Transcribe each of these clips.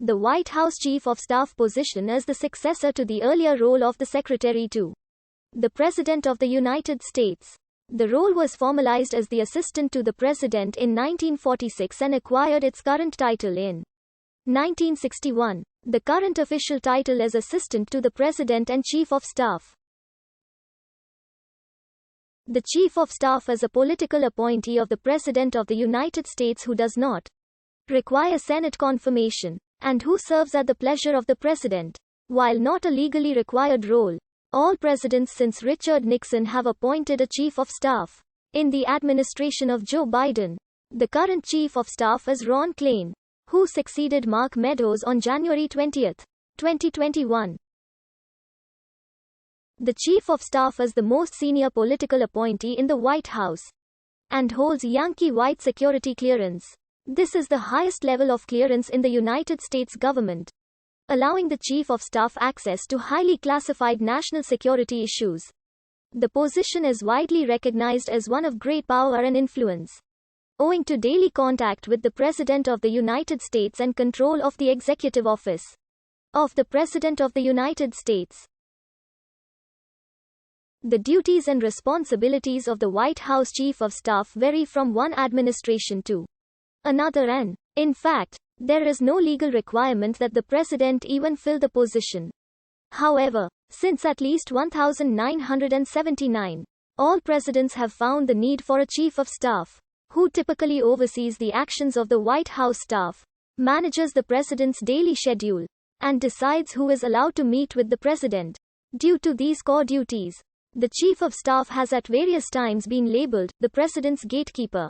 The White House Chief of Staff position is the successor to the earlier role of the Secretary to the President of the United States. The role was formalized as the Assistant to the President in 1946 and acquired its current title in 1961. The current official title is Assistant to the President and Chief of Staff. The Chief of Staff is a political appointee of the President of the United States who does not require Senate confirmation, and who serves at the pleasure of the President. While not a legally required role, all presidents since Richard Nixon have appointed a Chief of Staff. In the administration of Joe Biden, the current Chief of Staff is Ron Klain, who succeeded Mark Meadows on January 20, 2021. The Chief of Staff is the most senior political appointee in the White House and holds Yankee White security clearance. This is the highest level of clearance in the United States government, allowing the Chief of Staff access to highly classified national security issues. The position is widely recognized as one of great power and influence, owing to daily contact with the President of the United States and control of the executive office of the President of the United States. The duties and responsibilities of the White House Chief of Staff vary from one administration to another and, in fact, there is no legal requirement that the President even fill the position. However, since at least 1979, all presidents have found the need for a Chief of Staff, who typically oversees the actions of the White House staff, manages the President's daily schedule, and decides who is allowed to meet with the President. Due to these core duties, the Chief of Staff has at various times been labeled the President's gatekeeper.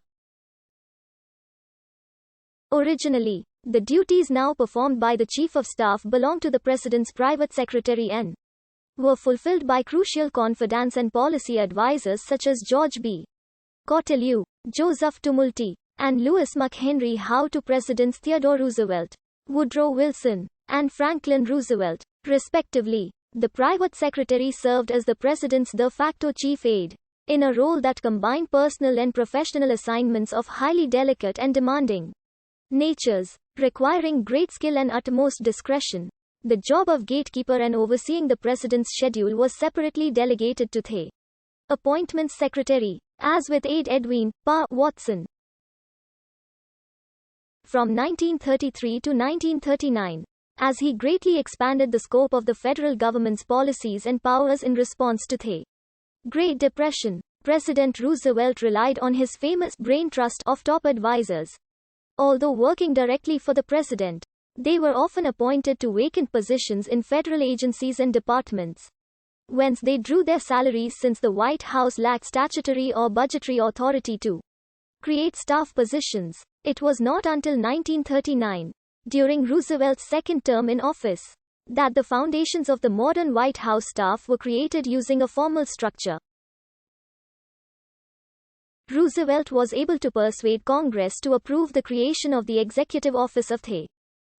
Originally, the duties now performed by the Chief of Staff belonged to the President's private secretary and were fulfilled by crucial confidence and policy advisors such as George B. Cortelyou, Joseph Tumulty, and Louis McHenry Howe to Presidents Theodore Roosevelt, Woodrow Wilson, and Franklin Roosevelt, respectively. The private secretary served as the President's de facto chief aide, in a role that combined personal and professional assignments of highly delicate and demanding natures, requiring great skill and utmost discretion. The job of gatekeeper and overseeing the President's schedule was separately delegated to the Appointments Secretary, as with aide Edwin Pa Watson. From 1933 to 1939, as he greatly expanded the scope of the federal government's policies and powers in response to the Great Depression, President Roosevelt relied on his famous brain trust of top advisors. Although working directly for the President, they were often appointed to vacant positions in federal agencies and departments, whence they drew their salaries since the White House lacked statutory or budgetary authority to create staff positions. It was not until 1939, during Roosevelt's second term in office, that the foundations of the modern White House staff were created using a formal structure. Roosevelt was able to persuade Congress to approve the creation of the Executive Office of the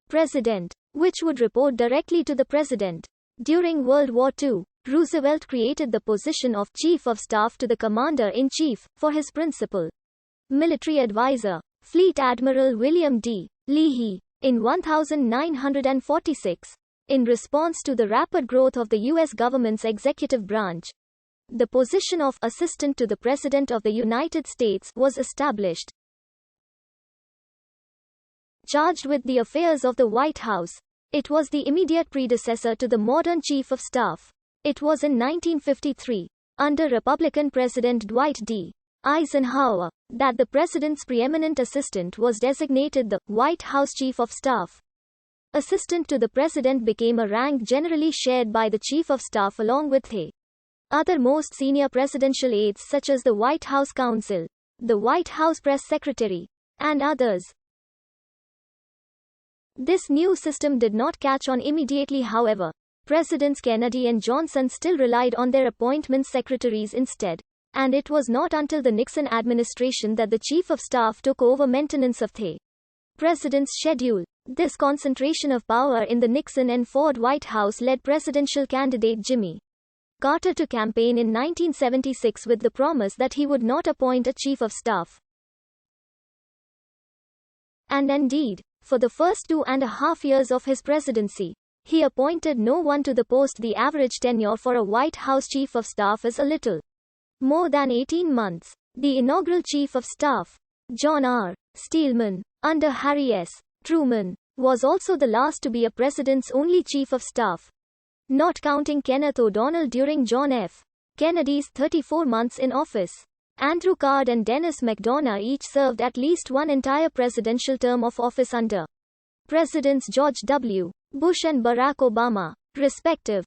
President, which would report directly to the President. During World War II, Roosevelt created the position of Chief of Staff to the Commander-in-Chief, for his principal military advisor, Fleet Admiral William D. Leahy, in 1946. In response to the rapid growth of the U.S. government's executive branch, the position of Assistant to the President of the United States was established. Charged with the affairs of the White House, it was the immediate predecessor to the modern Chief of Staff. It was in 1953, under Republican President Dwight D. Eisenhower, that the President's preeminent assistant was designated the White House Chief of Staff. Assistant to the President became a rank generally shared by the Chief of Staff along with the other most senior presidential aides such as the White House Counsel, the White House Press Secretary, and others. This new system did not catch on immediately, however. Presidents Kennedy and Johnson still relied on their appointments secretaries instead, and it was not until the Nixon administration that the Chief of Staff took over maintenance of the President's schedule. This concentration of power in the Nixon and Ford White House led presidential candidate Jimmy Carter to campaign in 1976 with the promise that he would not appoint a Chief of Staff. And indeed, For the first 2.5 years of his presidency, he appointed no one to the post. The average tenure for a White House Chief of Staff is a little more than 18 months. The inaugural Chief of Staff, John R. Steelman, under Harry S. Truman, was also the last to be a president's only Chief of Staff, not counting Kenneth O'Donnell during John F. Kennedy's 34 months in office. Andrew Card and Dennis McDonough each served at least one entire presidential term of office under Presidents George W. Bush and Barack Obama, respective.